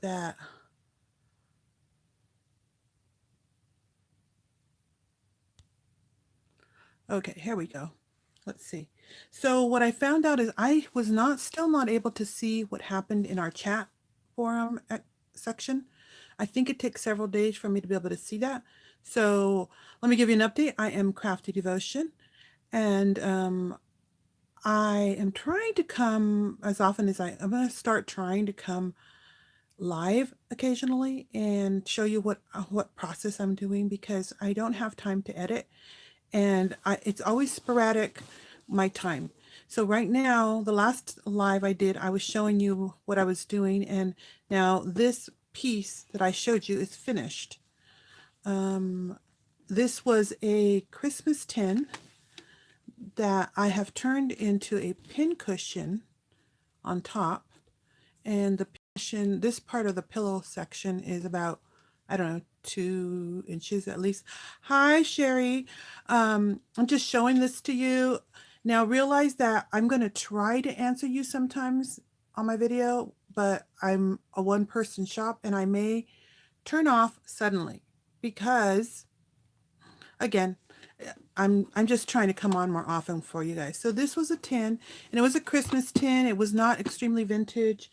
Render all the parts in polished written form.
that. Okay, here we go. Let's see. So what I found out is I was still not able to see what happened in our chat forum section. I think it takes several days for me to be able to see that. So let me give you an update. I am Crafty Devotion, and I am trying to come as often as I'm going to start trying to come live occasionally and show you what process I'm doing, because I don't have time to edit, and it's always sporadic, my time. So right now, the last live I did, I was showing you what I was doing, and now this piece that I showed you is finished. This was a Christmas tin that I have turned into a pincushion on top, and the pincushion, this part of the pillow section is about, I don't know, 2 inches at least. Hi, Sherry. I'm just showing this to you. Now realize that I'm going to try to answer you sometimes on my video, but I'm a one-person shop and I may turn off suddenly because, again, I'm just trying to come on more often for you guys. So this was a tin, and it was a Christmas tin. It was not extremely vintage,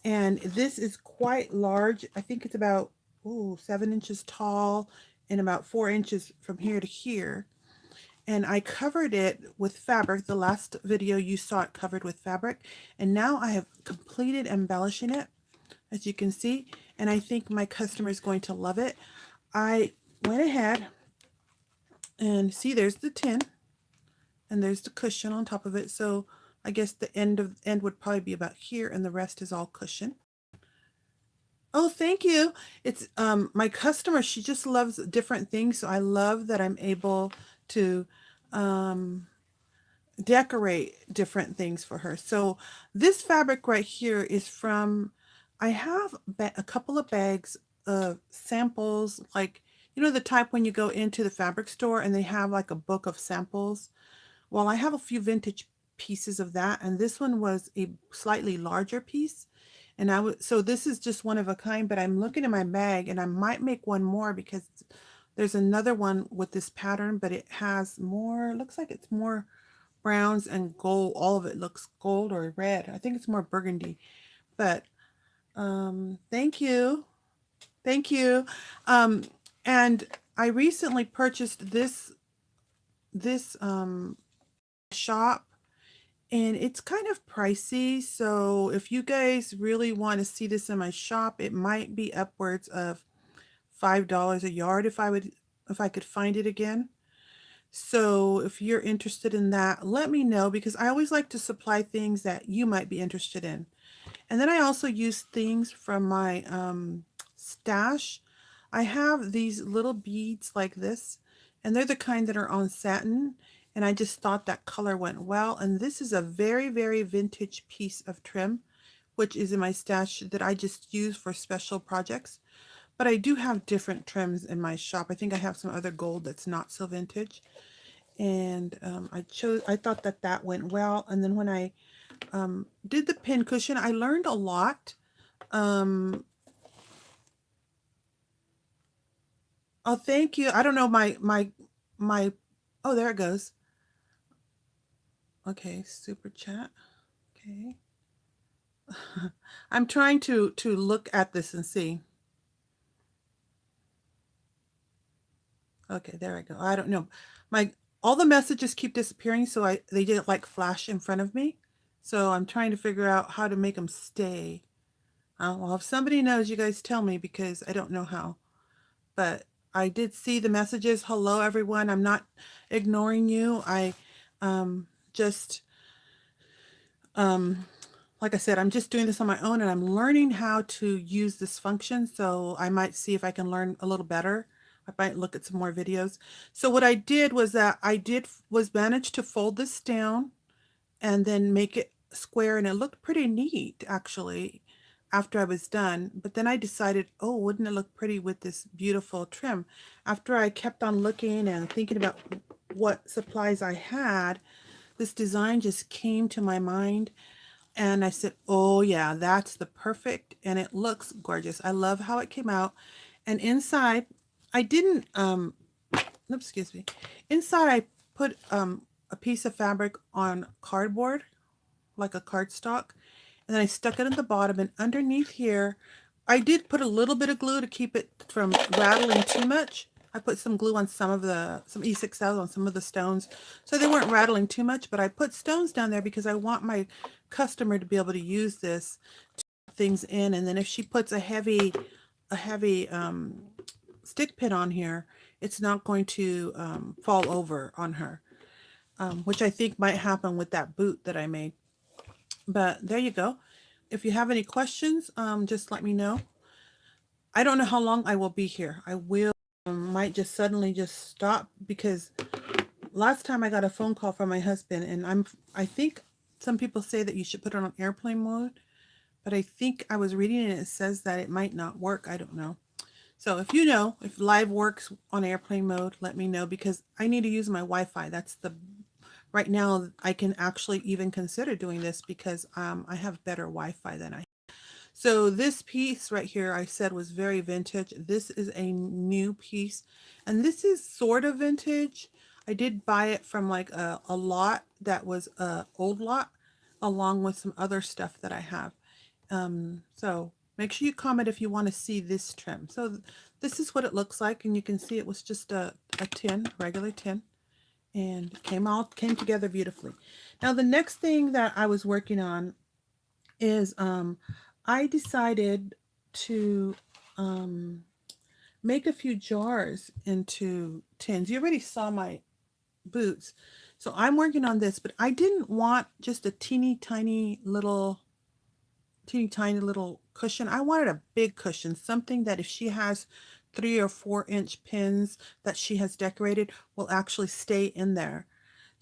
and this is quite large. I think it's about 7 inches tall and about 4 inches from here to here. And I covered it with fabric. The last video you saw it covered with fabric, and now I have completed embellishing it, as you can see, and I think my customer is going to love it. I went ahead and see, there's the tin and there's the cushion on top of it. So I guess the end would probably be about here, and the rest is all cushion. Oh, thank you. It's my customer, she just loves different things, so I love that I'm able to um decorate different things for her. So this fabric right here is from, I have a couple of bags of samples, like, you know, the type when you go into the fabric store and they have like a book of samples. Well, I have a few vintage pieces of that, and this one was a slightly larger piece. And so this is just one of a kind, but I'm looking in my bag and I might make one more because there's another one with this pattern, but it has more, looks like it's more browns and gold. All of it looks gold or red. I think it's more burgundy, but thank you. Thank you. Um, and I recently purchased this shop, and it's kind of pricey. So if you guys really want to see this in my shop, it might be upwards of $5 a yard if I could find it again. So if you're interested in that, let me know, because I always like to supply things that you might be interested in. And then I also use things from my stash. I have these little beads like this, and they're the kind that are on satin. And I just thought that color went well. And this is a very, very vintage piece of trim, which is in my stash that I just use for special projects. But I do have different trims in my shop. I think I have some other gold that's not so vintage. And I thought that that went well. And then when I did the pin cushion, I learned a lot. Um, oh, thank you. I don't know my, oh, there it goes. Okay, super chat. Okay. I'm trying to look at this and see. Okay, there I go. I don't know. My all the messages keep disappearing, so they did like flash in front of me. So I'm trying to figure out how to make them stay. Well, if somebody knows, you guys tell me, because I don't know how. But I did see the messages. Hello, everyone. I'm not ignoring you. I just like I said, I'm just doing this on my own, and I'm learning how to use this function. So I might see if I can learn a little better. I might look at some more videos. So what I did was that was managed to fold this down and then make it square, and it looked pretty neat actually after I was done. But then I decided, oh, wouldn't it look pretty with this beautiful trim? After I kept on looking and thinking about what supplies I had, this design just came to my mind. And I said, oh yeah, that's the perfect, and it looks gorgeous. I love how it came out. And inside, I didn't, oops, excuse me. Inside I put a piece of fabric on cardboard, like a cardstock, and then I stuck it in the bottom, and underneath here, I did put a little bit of glue to keep it from rattling too much. I put some glue on some E6000 on some of the stones so they weren't rattling too much, but I put stones down there because I want my customer to be able to use this to put things in. And then if she puts a heavy stick pin on here, it's not going to fall over on her, which I think might happen with that boot that I made. But there you go. If you have any questions, just let me know. I don't know how long I will be here. I will might just suddenly just stop because last time I got a phone call from my husband, and I think some people say that you should put it on airplane mode, but I think I was reading it, it says that it might not work. I don't know. So if you know if live works on airplane mode, let me know because I need to use my Wi-Fi. That's the right now I can actually even consider doing this because I have better Wi-Fi than I. So this piece right here I said was very vintage. This is a new piece, and this is sort of vintage. I did buy it from like a lot that was a old lot along with some other stuff that I have. So make sure you comment if you want to see this trim. So this is what it looks like, and you can see it was just a tin, regular tin, and came together beautifully. Now the next thing that I was working on is I decided to make a few jars into tins. You already saw my boots. So I'm working on this, but I didn't want just a teeny tiny little cushion. I wanted a big cushion, something that if she has 3 or 4 inch pins that she has decorated will actually stay in there.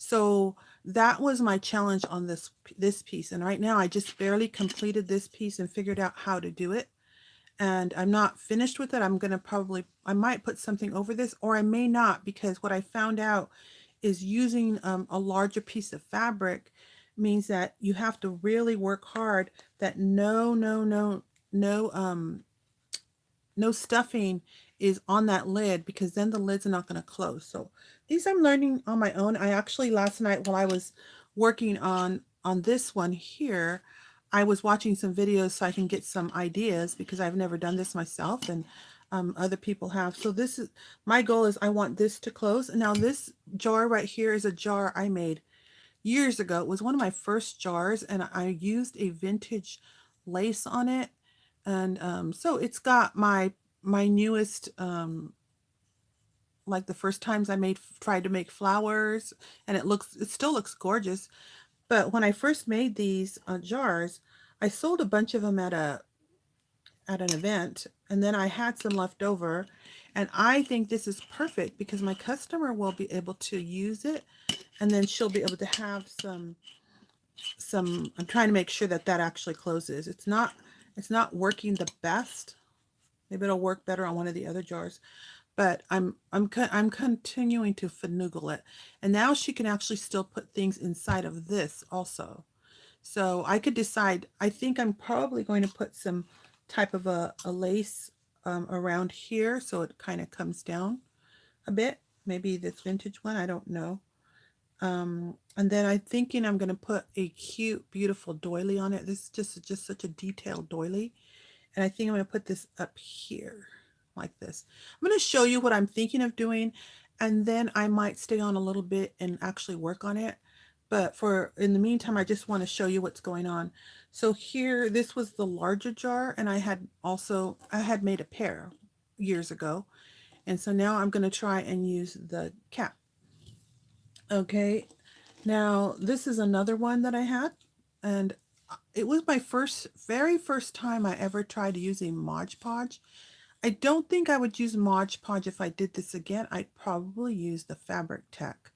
So that was my challenge on this piece. And right now I just barely completed this piece and figured out how to do it. And I'm not finished with it. I'm going to I might put something over this, or I may not, because what I found out is using a larger piece of fabric means that you have to really work hard that no stuffing is on that lid, because then the lid's not going to close. So these I'm learning on my own. I actually last night while I was working on this one here, I was watching some videos so I can get some ideas because I've never done this myself, and other people have. So this is my goal is I want this to close. Now this jar right here is a jar I made years ago. It was one of my first jars, and I used a vintage lace on it. And so it's got my newest like the first times I tried to make flowers, and it still looks gorgeous. But when I first made these jars, I sold a bunch of them at an event, and then I had some left over, and I think this is perfect because my customer will be able to use it, and then she'll be able to have some. I'm trying to make sure that that actually closes. It's not working the best. Maybe it'll work better on one of the other jars, but I'm continuing to finagle it. And now she can actually still put things inside of this also. So I could decide. I think I'm probably going to put some type of a lace around here so it kind of comes down a bit. Maybe this vintage one. I don't know. And then I'm thinking I'm going to put a cute, beautiful doily on it. This is just such a detailed doily. And I think I'm going to put this up here like this. I'm going to show you what I'm thinking of doing, and then I might stay on a little bit and actually work on it. But in the meantime, I just want to show you what's going on. So here, this was the larger jar, and I had made a pair years ago. And so now I'm going to try and use the cap. Okay, now this is another one that I had, and it was my very first time I ever tried using Mod Podge. I don't think I would use Mod Podge if I did this again. I'd probably use the fabric tack,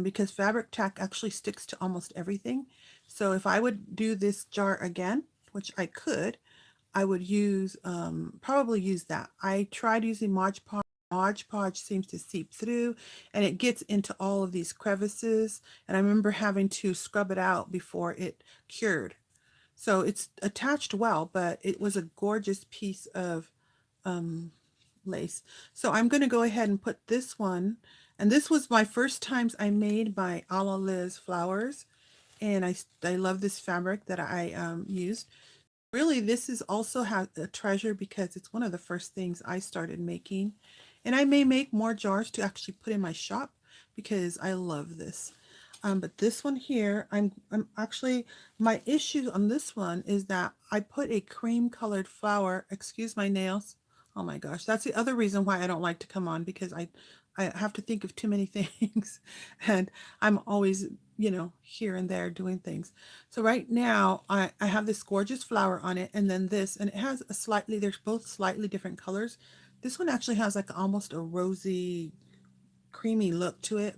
because fabric tack actually sticks to almost everything. So if I would do this jar again, which I could, I would use probably use that. I tried using Mod Podge. Mod Podge seems to seep through, and it gets into all of these crevices. And I remember having to scrub it out before it cured. So it's attached well, but it was a gorgeous piece of um, lace. So I'm going to go ahead and put this one, and this was my first times I made my a la Liz flowers, and I love this fabric that I used. Really, this is also a treasure because it's one of the first things I started making, and I may make more jars to actually put in my shop because I love this. But this one here, I'm actually, my issue on this one is that I put a cream colored flower, excuse my nails. Oh my gosh, that's the other reason why I don't like to come on, because I have to think of too many things and I'm always, here and there doing things. So right now I have this gorgeous flower on it, and then this, and it has they're both slightly different colors. This one actually has like almost a rosy, creamy look to it.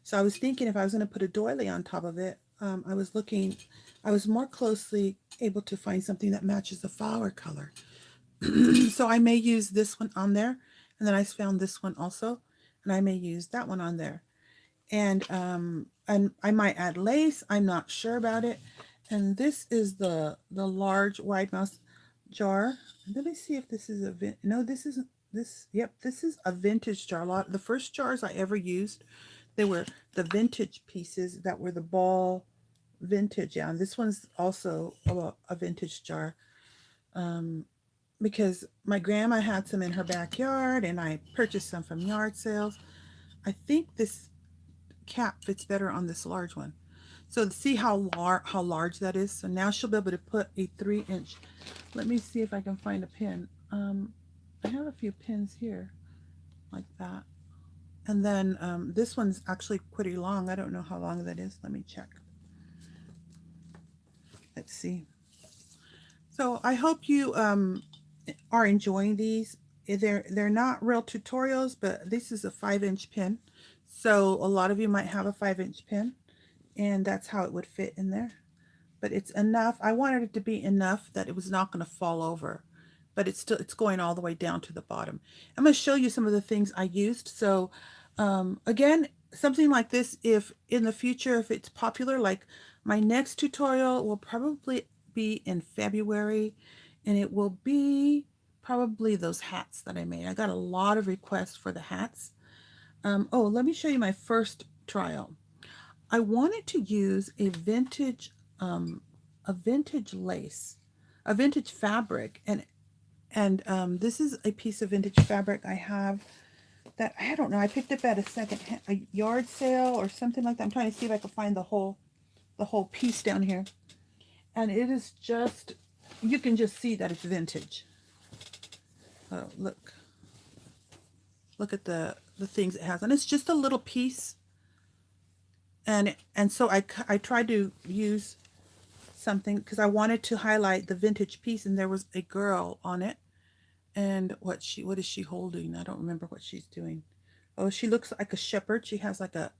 So I was thinking if I was going to put a doily on top of it, I was more closely able to find something that matches the flower color. So I may use this one on there, and then I found this one also, and I may use that one on there. And I might add lace. I'm not sure about it. And this is the large wide mouth jar. Let me see if this is no, this isn't this. Yep, this is a vintage jar. The first jars I ever used, they were the vintage pieces that were the ball vintage. Yeah, and this one's also a vintage jar. Um, because my grandma had some in her backyard, and I purchased some from yard sales. I think this cap fits better on this large one. So see how large that is. So now she'll be able to put a 3-inch. Let me see if I can find a pin. I have a few pins here like that. And then this one's actually pretty long. I don't know how long that is. Let me check. Let's see. So I hope you are enjoying these. They're not real tutorials, but this is a 5-inch pin. So a lot of you might have a 5-inch pin, and that's how it would fit in there. But it's enough. I wanted it to be enough that it was not going to fall over, but it's going all the way down to the bottom. I'm going to show you some of the things I used. So again, something like this, if in the future, if it's popular, like my next tutorial will probably be in February, and it will be probably those hats that I made. I got a lot of requests for the hats. Oh, let me show you my first trial. I wanted to use um, a vintage lace, a vintage fabric, and this is a piece of vintage fabric I have that I don't know. I picked up at a yard sale or something like that. I'm trying to see if I can find the whole piece down here, and it is just, you can just see that it's vintage. Oh, look at the things it has, and it's just a little piece. And so I tried to use something because I wanted to highlight the vintage piece, and there was a girl on it, and what is she holding? I don't remember what she's doing. Oh, she looks like a shepherd. She has like a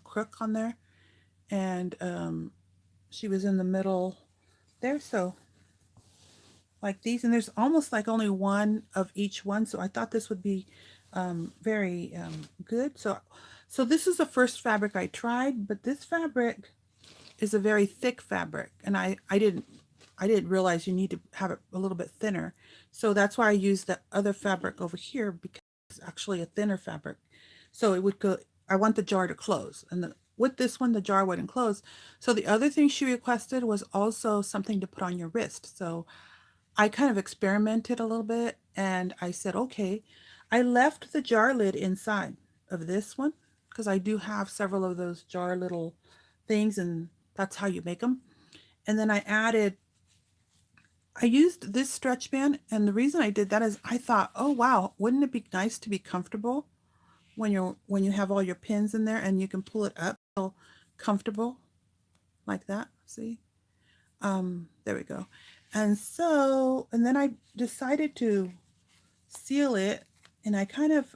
crook on there, and she was in the middle there. So like these, and there's almost like only one of each one. So I thought this would be very good. So this is the first fabric I tried, but this fabric is a very thick fabric, and I didn't realize you need to have it a little bit thinner. So that's why I used the other fabric over here, because it's actually a thinner fabric. So it would go, I want the jar to close, and with this one the jar wouldn't close. So the other thing she requested was also something to put on your wrist. So I kind of experimented a little bit, and I said, okay. I left the jar lid inside of this one because I do have several of those jar little things, and that's how you make them. And then I used this stretch band, and the reason I did that is I thought, oh wow, wouldn't it be nice to be comfortable when you have all your pins in there, and you can pull it up so comfortable like that. See? There we go. And then I decided to seal it, and I kind of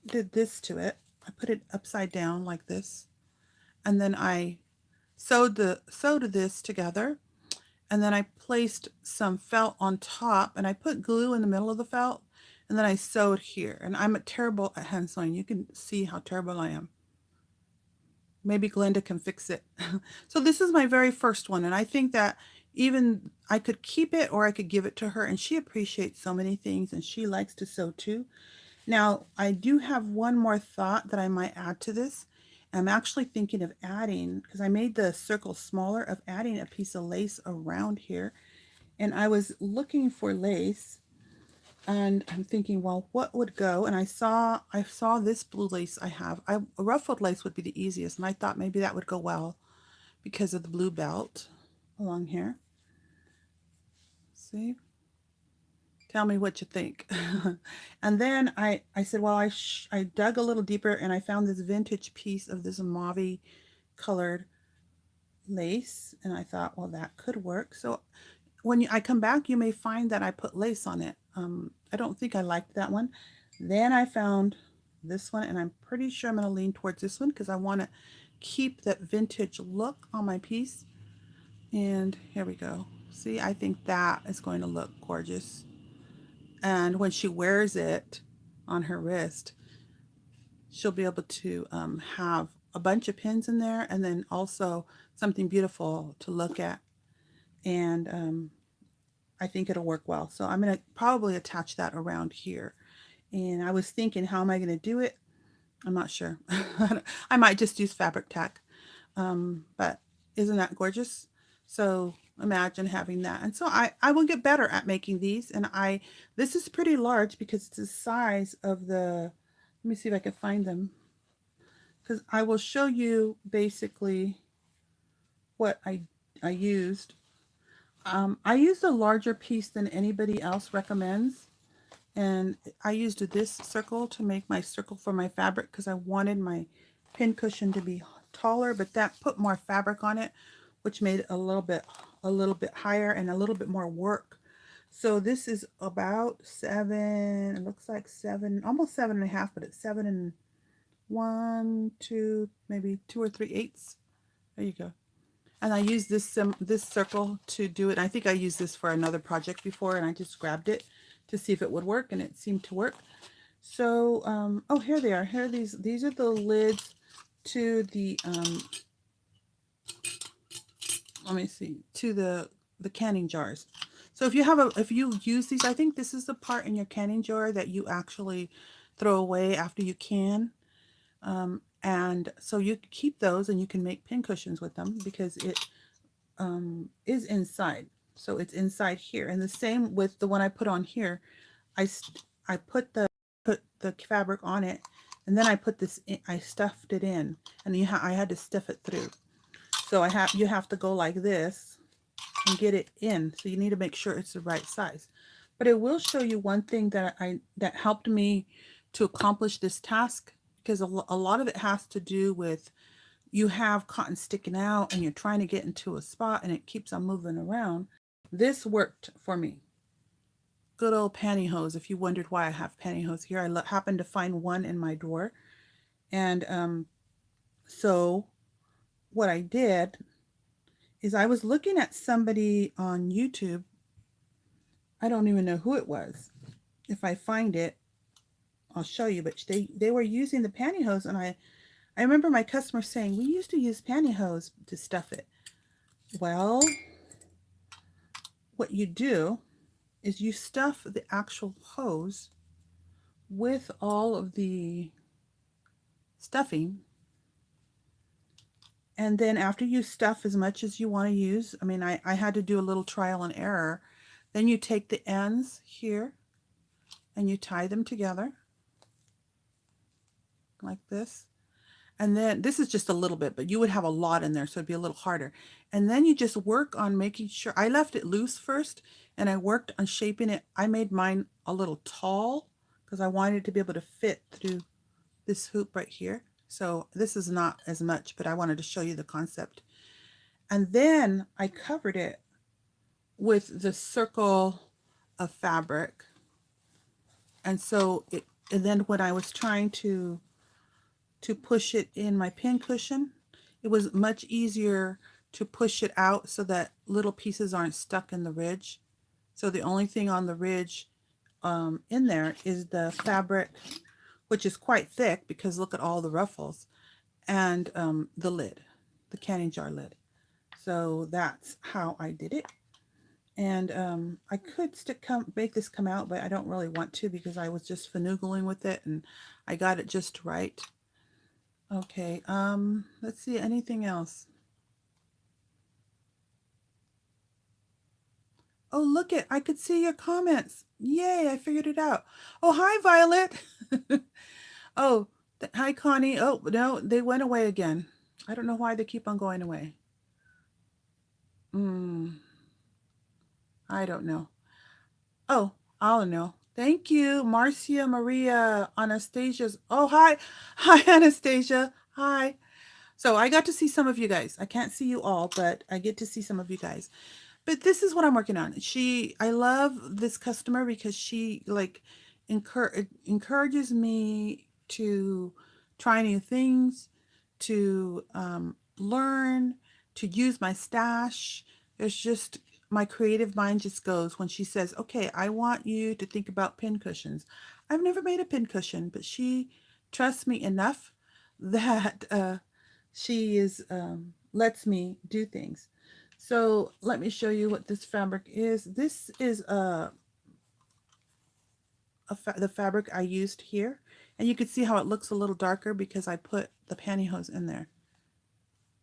did this to it. I put it upside down like this, and then I sewed this together, and then I placed some felt on top, and I put glue in the middle of the felt, and then I sewed here. And I'm terrible at hand sewing. You can see how terrible I am. maybe Glenda can fix it. So this is my very first one, and I think that even I could keep it or I could give it to her, and she appreciates so many things and she likes to sew too. Now, I do have one more thought that I might add to this. I'm actually thinking of adding, because I made the circle smaller, of adding a piece of lace around here. And I was looking for lace and I'm thinking, well, what would go? And I saw this blue lace I have. A ruffled lace would be the easiest, and I thought maybe that would go well because of the blue belt along here. See? Tell me what you think. And then I said, well, I dug a little deeper and I found this vintage piece of this mauve colored lace, and I thought, well, that could work. So when I come back, you may find that I put lace on it. I don't think I liked that one. Then I found this one, and I'm pretty sure I'm going to lean towards this one because I want to keep that vintage look on my piece. And here we go. See, I think that is going to look gorgeous. And when she wears it on her wrist, she'll be able to have a bunch of pins in there and then also something beautiful to look at. And I think it'll work well. So I'm going to probably attach that around here. And I was thinking, how am I going to do it? I'm not sure. I might just use fabric tack. But isn't that gorgeous? So imagine having that. And so I will get better at making these. And this is pretty large because it's the size of the, let me see if I can find them. Because I will show you basically what I used. I used a larger piece than anybody else recommends. And I used this circle to make my circle for my fabric because I wanted my pincushion to be taller, but that put more fabric on it, which made it a little bit higher and a little bit more work. So this is about 7, it looks like 7, almost 7.5, but it's 7 and 1, 2, maybe 2 or 3/8. There you go. And I used this circle to do it. I think I used this for another project before, and I just grabbed it to see if it would work, and it seemed to work. So, oh, here they are. Here are these are the lids to the, let me see, to the canning jars. So if you use these, I think this is the part in your canning jar that you actually throw away after you can. And so you keep those and you can make pincushions with them because it is inside. So it's inside here. And the same with the one I put on here. I put the fabric on it, and then I put this in, I stuffed it in, and I had to stuff it through. So you have to go like this and get it in. So you need to make sure it's the right size. But I will show you one thing that helped me to accomplish this task, because a lot of it has to do with you have cotton sticking out and you're trying to get into a spot and it keeps on moving around. This worked for me. Good old pantyhose. If you wondered why I have pantyhose here, I happened to find one in my drawer. And so what I did is I was looking at somebody on YouTube. I don't even know who it was. If I find it, I'll show you. But they were using the pantyhose, and I remember my customer saying, we used to use pantyhose to stuff it. Well, what you do is you stuff the actual hose with all of the stuffing. And then after you stuff as much as you want to use, I mean, I had to do a little trial and error. Then you take the ends here and you tie them together like this. And then this is just a little bit, but you would have a lot in there, so it'd be a little harder. And then you just work on making sure, I left it loose first, and I worked on shaping it. I made mine a little tall because I wanted it to be able to fit through this hoop right here. So this is not as much, but I wanted to show you the concept. And then I covered it with the circle of fabric. And so and then when I was trying to push it in my pincushion, it was much easier to push it out so that little pieces aren't stuck in the ridge. So the only thing on the ridge in there is the fabric, which is quite thick because look at all the ruffles. and the lid, the canning jar lid. So that's how I did it. And I could make this come out, but I don't really want to because I was just finagling with it and I got it just right. Okay, let's see, anything else? Oh, look it, I could see your comments. Yay, I figured it out. Oh, hi, Violet. Oh, hi, Connie. Oh, no, they went away again. I don't know why they keep on going away. Hmm, I don't know. Oh, I'll know. Thank you, Marcia, Maria, Anastasia's. Oh, hi. Hi, Anastasia. Hi. So I got to see some of you guys. I can't see you all, but I get to see some of you guys. But this is what I'm working on. I love this customer because she like encourages me to try new things, to learn, to use my stash. It's just my creative mind just goes when she says, "Okay, I want you to think about pin cushions." I've never made a pin cushion, but she trusts me enough that she is lets me do things. So let me show you what this fabric is. This is the fabric I used here. And you can see how it looks a little darker because I put the pantyhose in there.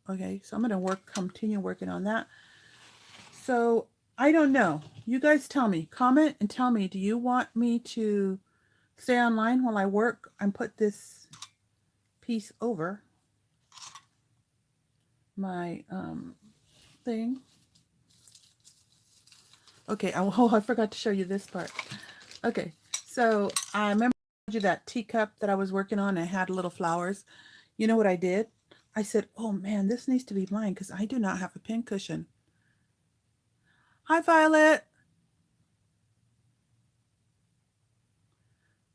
Okay, so I'm going to continue working on that. So I don't know. You guys tell me. Comment and tell me, do you want me to stay online while I work and put this piece over my thing? Okay, oh, I forgot to show you this part. Okay, so I remember I told you that teacup that I was working on. I had little flowers. You know what I did? I said, oh man, this needs to be mine because I do not have a pin cushion. Hi, Violet.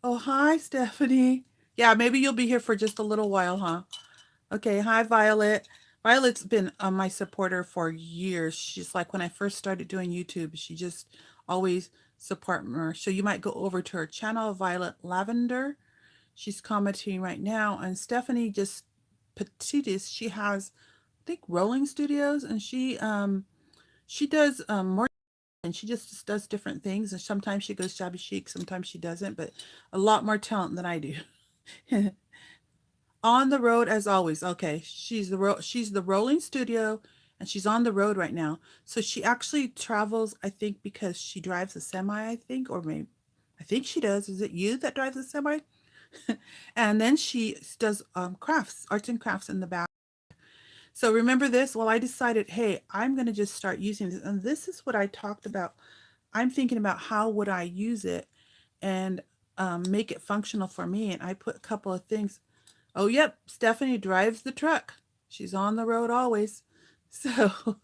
Oh, hi, Stephanie. Yeah, maybe you'll be here for just a little while, huh? Okay, hi, Violet. Violet's been my supporter for years. She's like when I first started doing YouTube, she just always support me. So you might go over to her channel, Violet Lavender. She's commenting right now. And Stephanie just petites. She has, I think, Rolling Studios, and she does more, and she just does different things. And sometimes she goes shabby chic, sometimes she doesn't, but a lot more talent than I do. On the road as always. Okay, she's the Rolling Studio, and she's on the road right now. So she actually travels, I think, because she drives a semi. I think, or maybe I think she does. Is it you that drives a semi? And then she does crafts, arts and crafts in the back. So remember this? Well, I decided, hey, I'm going to just start using this. And this is what I talked about. I'm thinking about how would I use it and make it functional for me. And I put a couple of things. Oh, yep, Stephanie drives the truck. She's on the road always. So,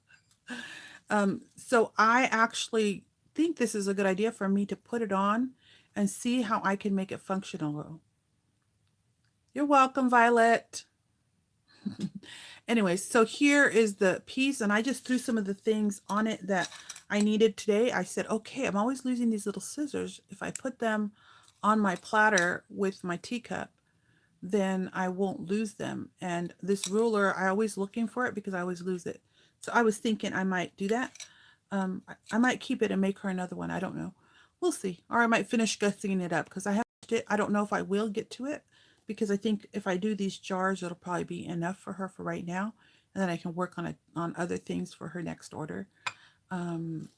so I actually think this is a good idea for me to put it on and see how I can make it functional. You're welcome, Violet. Anyways, so here is the piece, and I just threw some of the things on it that I needed today. I said, okay, I'm always losing these little scissors. If I put them on my platter with my teacup, then I won't lose them. And this ruler, I always looking for it because I always lose it. So I was thinking I might do that. I might keep it and make her another one. I don't know. We'll see. Or I might finish gussing it up because I have it. I don't know if I will get to it because I think if I do these jars, it'll probably be enough for her for right now. And then I can work on it on other things for her next order. Um,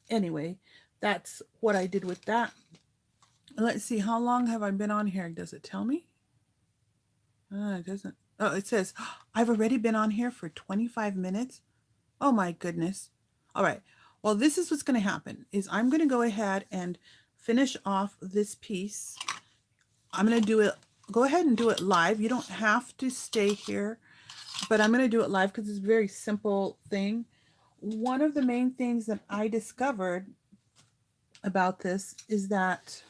anyway, that's what I did with that. Let's see, how long have I been on here? Does it tell me? It doesn't. Oh, it says, I've already been on here for 25 minutes. Oh my goodness. All right. Well, this is what's going to happen is I'm going to go ahead and finish off this piece. I'm going to do it. Go ahead and do it live. You don't have to stay here, but I'm going to do it live because it's a very simple thing. One of the main things that I discovered about this is that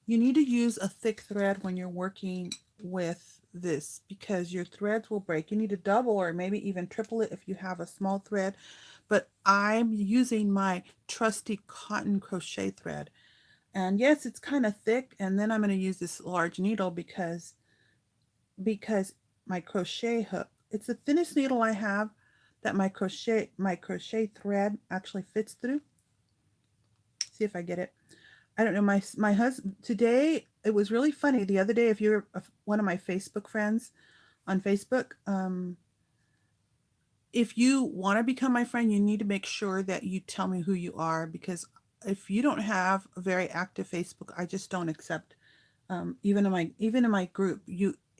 you need to use a thick thread when you're working with this because your threads will break. You need to double or maybe even triple it if you have a small thread. But I'm using my trusty cotton crochet thread. And yes, it's kind of thick. And then I'm going to use this large needle because my crochet hook. It's the thinnest needle I have that my crochet thread actually fits through. See if I get it. I don't know. My husband today. It was really funny the other day. If you're one of my Facebook friends on Facebook, if you want to become my friend, you need to make sure that you tell me who you are, because if you don't have a very active Facebook, I just don't accept. Even in my group,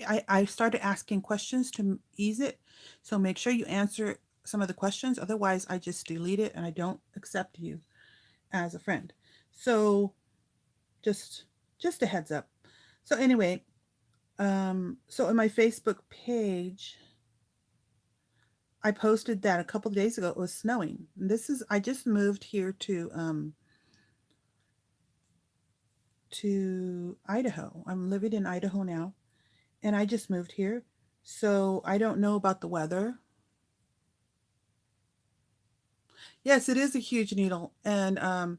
I started asking questions to ease it. So make sure you answer some of the questions. Otherwise, I just delete it and I don't accept you as a friend. So just just a heads up. So anyway, so in my Facebook page, I posted that a couple of days ago. It was snowing. I just moved here to Idaho. I'm living in Idaho now, and I just moved here. So I don't know about the weather. Yes, it is a huge needle, and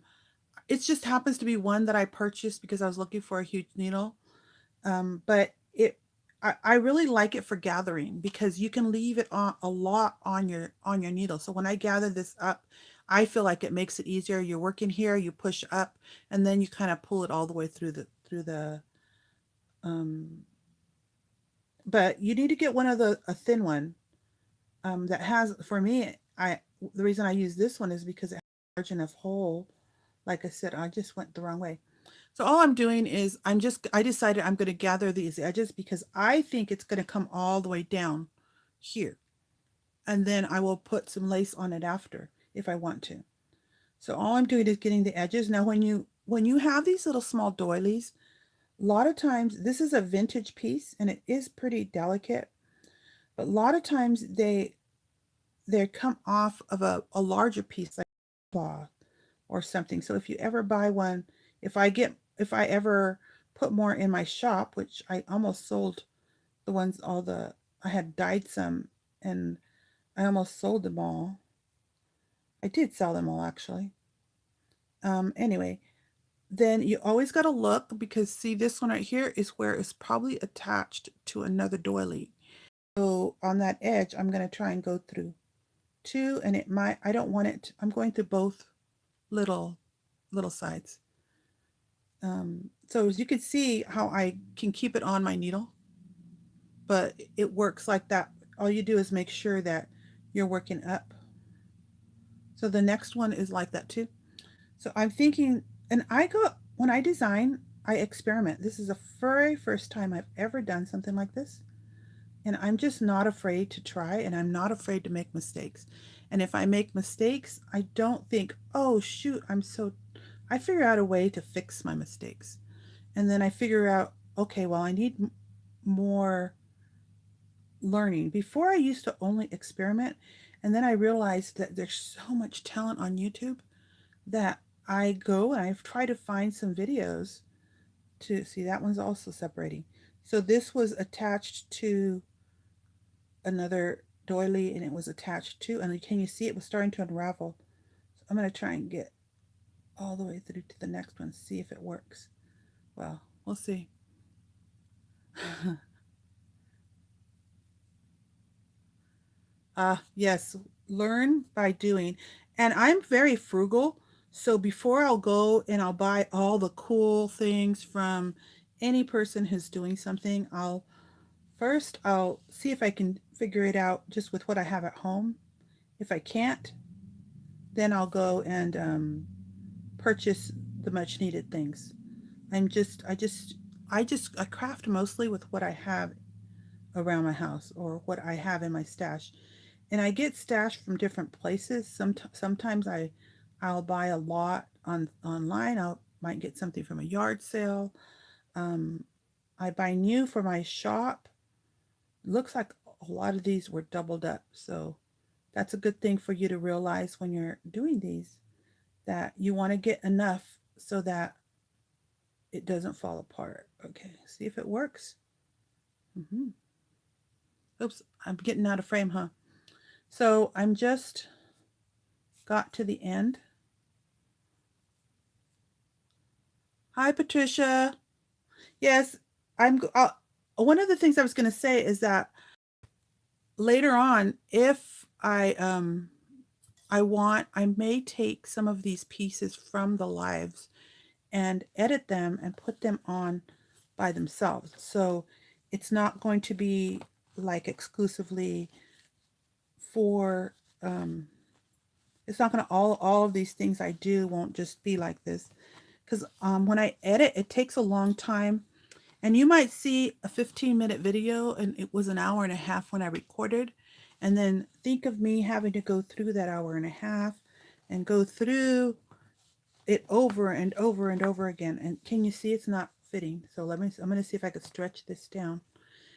it just happens to be one that I purchased because I was looking for a huge needle. But I really like it for gathering because you can leave it on a lot on your needle. So when I gather this up, I feel like it makes it easier. You're working here, you push up, and then you kind of pull it all the way through the. Um, but you need to get one of a thin one that has. For me, I the reason I use this one is because it has a large enough hole. Like I said, I just went the wrong way. So all I'm doing is I decided I'm going to gather these edges because I think it's going to come all the way down here. And then I will put some lace on it after if I want to. So all I'm doing is getting the edges. Now when you have these little small doilies, a lot of times this is a vintage piece and it is pretty delicate, but a lot of times they come off of a larger piece like cloth or something. So if you ever buy one, if I ever put more in my shop, which I almost sold the ones all the I had dyed some and I almost sold them all. I did sell them all actually. Anyway, then you always got to look because see this one right here is where it's probably attached to another doily. So on that edge, I'm going to try and go through two and I don't want it, I'm going through both little sides. So as you can see how I can keep it on my needle, but it works like that. All you do is make sure that you're working up. So the next one is like that too. So I'm thinking, and when I design, I experiment. This is the very first time I've ever done something like this. And I'm just not afraid to try and I'm not afraid to make mistakes. And if I make mistakes, I don't think, oh shoot, I figure out a way to fix my mistakes. And then I figure out, okay, well, I need more learning. Before I used to only experiment, and then I realized that there's so much talent on YouTube that I go and I've tried to find some videos to see that one's also separating. So this was attached to another doily and it was attached to, and can you see it was starting to unravel? So I'm going to try and get all the way through to the next one, see if it works. Well, we'll see. Yes, learn by doing. And I'm very frugal. So before I'll go and I'll buy all the cool things from any person who's doing something, I'll see if I can figure it out just with what I have at home. If I can't, then I'll go and purchase the much needed things. I'm just I craft mostly with what I have around my house or what I have in my stash. And I get stash from different places. Sometimes I'll buy a lot online. I might get something from a yard sale. Um, I buy new for my shop. Looks like a lot of these were doubled up, so that's a good thing for you to realize when you're doing these, that you want to get enough so that it doesn't fall apart. Okay, see if it works. Mm-hmm. Oops, I'm getting out of frame, huh? So I'm just got to the end. Hi, Patricia. Yes, one of the things I was going to say is that later on, if I may take some of these pieces from the lives and edit them and put them on by themselves. So it's not going to be like exclusively for it's not going to all of these things I do won't just be like this, because when I edit, it takes a long time. And you might see a 15-minute video and it was an hour and a half when I recorded. And then think of me having to go through that hour and a half and go through it over and over and over again. And can you see it's not fitting? So I'm going to see if I could stretch this down,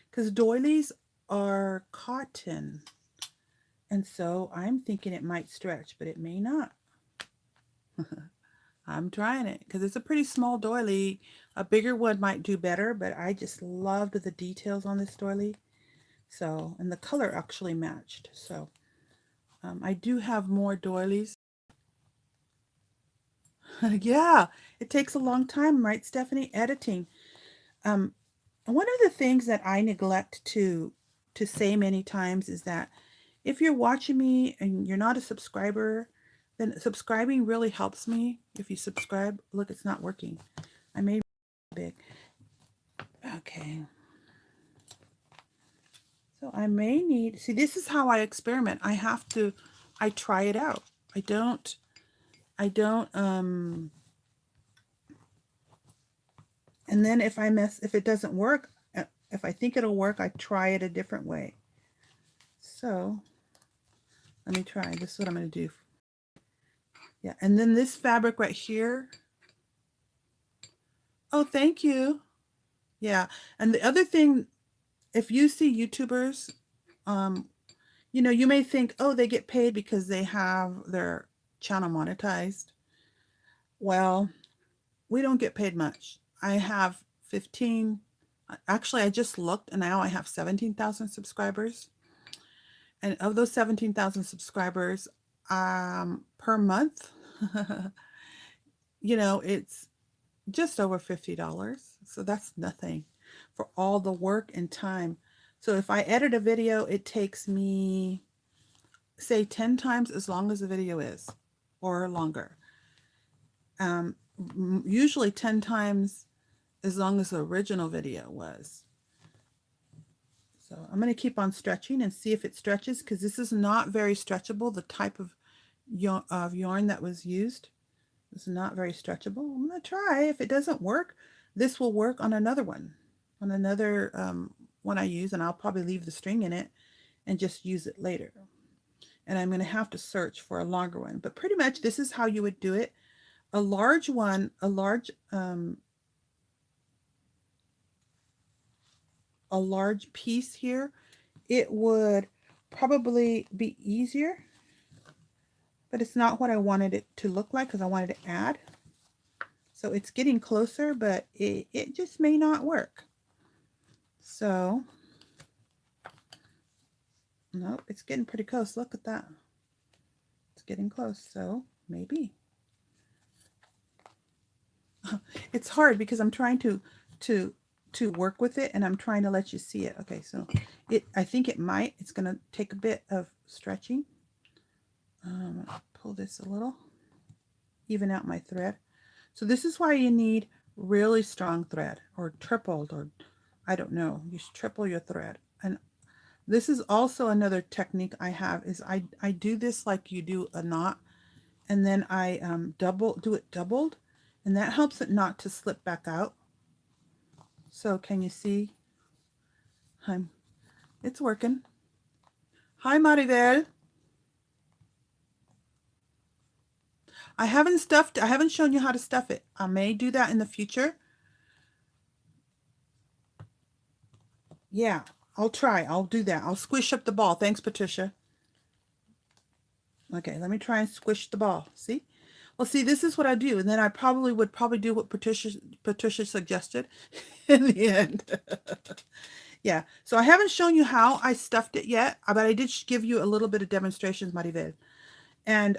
because doilies are cotton. And so I'm thinking it might stretch, but it may not. I'm trying it because it's a pretty small doily. A bigger one might do better, but I just loved the details on this doily. So, and the color actually matched. So I do have more doilies. Yeah, it takes a long time, right, Stephanie? Editing. Um, One of the things that I neglect to say many times is that if you're watching me and you're not a subscriber, then subscribing really helps me. If you subscribe, look, it's not working. I made it big. Okay. So I may need, see, this is how I experiment. I try it out. I don't, and then if it doesn't work, if I think it'll work, I try it a different way. So let me try. This is what I'm going to do. Yeah. And then this fabric right here. Oh, thank you. Yeah. And the other thing, if you see YouTubers, you may think, oh, they get paid because they have their channel monetized. Well, we don't get paid much. I have 15, actually, I just looked and now I have 17,000 subscribers. And of those 17,000 subscribers, per month, it's just over $50. So that's nothing for all the work and time. So if I edit a video, it takes me, say, 10 times as long as the video is, or longer. Usually 10 times as long as the original video was. So I'm going to keep on stretching and see if it stretches, because this is not very stretchable. The type of yarn that was used is not very stretchable. I'm going to try. If it doesn't work, this will work on another one, on another one I use, and I'll probably leave the string in it and just use it later. And I'm going to have to search for a longer one, but pretty much this is how you would do it. A large one, a large piece here, it would probably be easier, but it's not what I wanted it to look like, because I wanted to add. So it's getting closer, but it just may not work. So, nope, it's getting pretty close. Look at that. It's getting close. So maybe. It's hard because I'm trying to work with it, and I'm trying to let you see it. Okay, so I think it's going to take a bit of stretching. Pull this a little, even out my thread. So this is why you need really strong thread, or tripled, or I don't know, you should triple your thread. And this is also another technique I have, is I do this like you do a knot, and then I do it doubled, and that helps it not to slip back out. So can you see? It's working. Hi, Maribel. I haven't shown you how to stuff it. I may do that in the future. Yeah, I'll try. I'll do that. I'll squish up the ball. Thanks, Patricia. Okay, let me try and squish the ball. See? Well, see, this is what I do. And then I would do what Patricia suggested in the end. Yeah, so I haven't shown you how I stuffed it yet, but I did give you a little bit of demonstrations, Maribel. And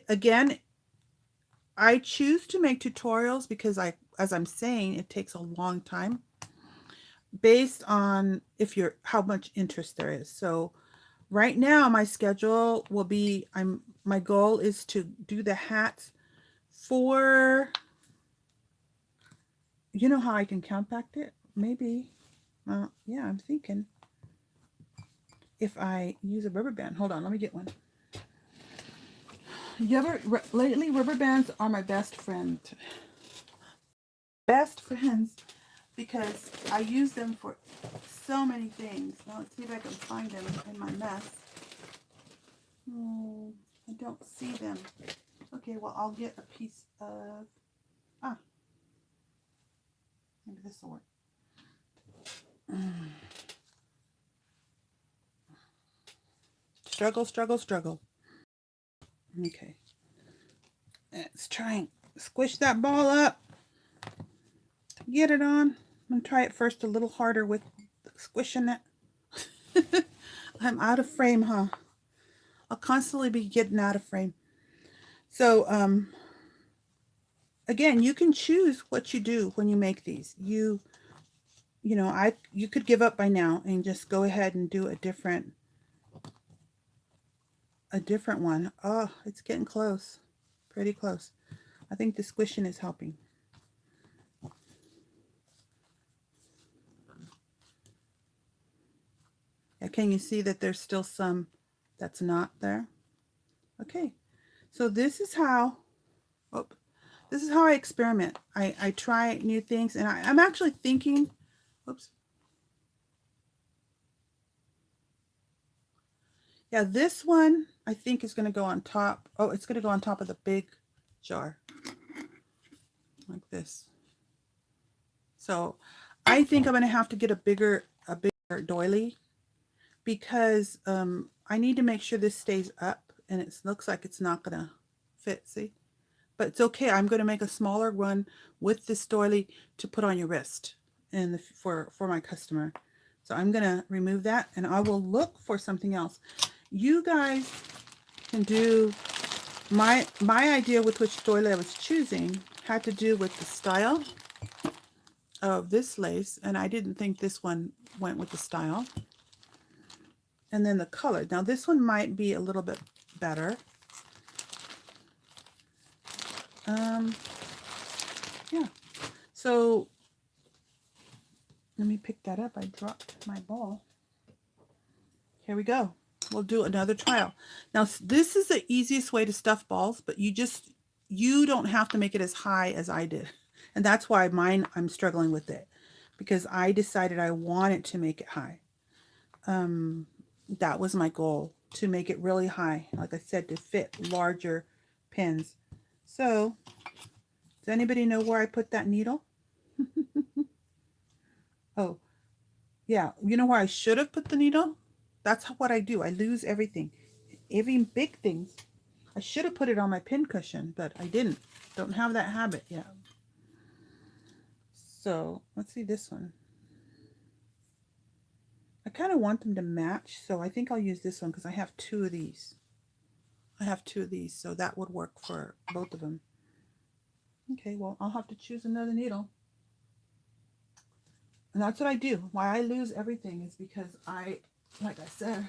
again, I choose to make tutorials because as I'm saying, it takes a long time. based on how much interest there is. So right now my schedule will be, my goal is to do the hats for, you know how I can compact it? Maybe. Yeah, I'm thinking if I use a rubber band. Hold on, let me get one. Lately, rubber bands are my best friend. Best friends, because I use them for so many things. Now let's see if I can find them in my mess. Oh, I don't see them. Okay, well, I'll get a piece of, maybe this will work. Struggle, struggle, struggle. Okay. Let's try and squish that ball up. Get it on. I'm going to try it first a little harder with squishing it. I'm out of frame, huh? I'll constantly be getting out of frame. So, again, you can choose what you do when you make these. You could give up by now and just go ahead and do a different one. Oh, it's getting close. Pretty close. I think the squishing is helping. Can you see that there's still some that's not there? Okay, so this is how I experiment. I try new things, and I'm actually thinking, oops. Yeah, this one I think is going to go on top. Oh, it's going to go on top of the big jar like this. So I think I'm going to have to get a bigger doily, because I need to make sure this stays up, and it looks like it's not going to fit, see? But it's okay. I'm going to make a smaller one with this doily to put on your wrist and for my customer. So I'm going to remove that, and I will look for something else. You guys can do, my idea with which doily I was choosing had to do with the style of this lace, and I didn't think this one went with the style. And then the color. Now this one might be a little bit better. Yeah. So let me pick that up. I dropped my ball. Here we go. We'll do another trial. Now this is the easiest way to stuff balls, but you don't have to make it as high as I did. And that's why mine, I'm struggling with it, because I decided I wanted to make it high. That was my goal, to make it really high, like I said, to fit larger pins. So does anybody know where I put that needle? Oh, yeah. You know where I should have put the needle? That's what I do. I lose everything. Even big things. I should have put it on my pincushion, but I didn't. Don't have that habit yet. So let's see this one. I kind of want them to match, so I think I'll use this one because I have two of these. So that would work for both of them. Okay, well, I'll have to choose another needle. And that's what I do. Why I lose everything is because like I said,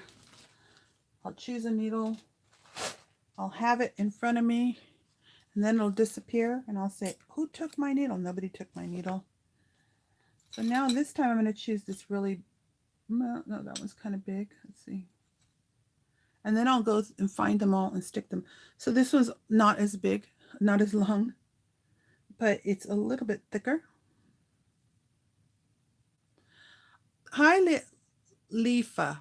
I'll choose a needle, I'll have it in front of me, and then it'll disappear, and I'll say, who took my needle? Nobody took my needle. So now this time I'm going to choose this really, no, that one's kind of big. Let's see. And then I'll go and find them all and stick them. So this one's not as big, not as long, but it's a little bit thicker. Hi, Leafa.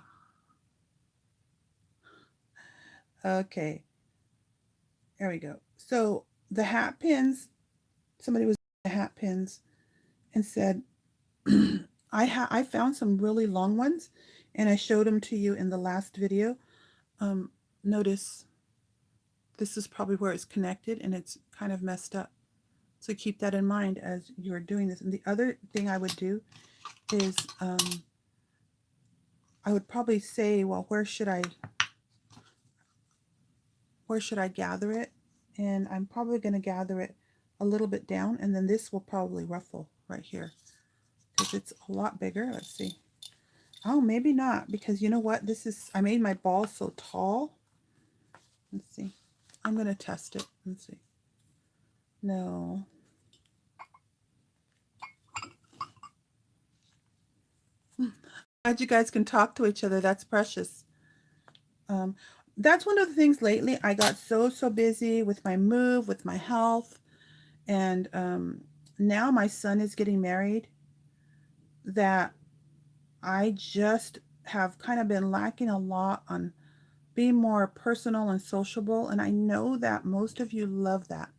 Okay. There we go. So the hat pins, somebody was the hat pins and said, I found some really long ones, and I showed them to you in the last video. Notice this is probably where it's connected, and it's kind of messed up. So keep that in mind as you're doing this. And the other thing I would do is I would probably say, well, where should I gather it? And I'm probably going to gather it a little bit down, and then this will probably ruffle right here, because it's a lot bigger. Let's see. Oh, maybe not, because you know what? This is, I made my ball so tall. Let's see. I'm going to test it. Let's see. No. Glad you guys can talk to each other. That's precious. Um, that's one of the things lately. I got so busy with my move, with my health, and now my son is getting married, that I just have kind of been lacking a lot on being more personal and sociable. And I know that most of you love that.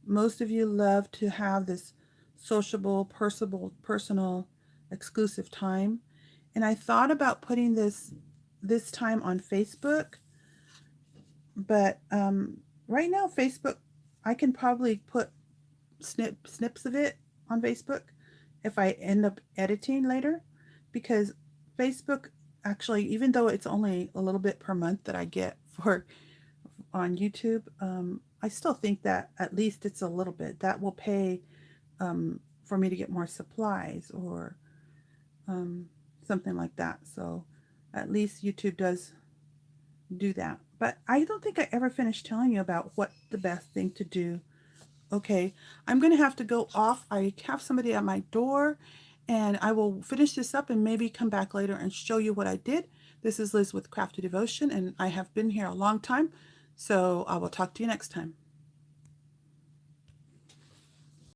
Most of you love to have this sociable, personal, exclusive time. And I thought about putting this time on Facebook, but right now Facebook, I can probably put snips of it on Facebook if I end up editing later, because Facebook actually, even though it's only a little bit per month that I get for on YouTube, I still think that at least it's a little bit that will pay for me to get more supplies or um, something like that. So at least YouTube does do that. But I don't think I ever finished telling you about what the best thing to do. Okay, I'm going to have to go off. I have somebody at my door, and I will finish this up and maybe come back later and show you what I did. This is Liz with Crafty Devotion, and I have been here a long time, so I will talk to you next time.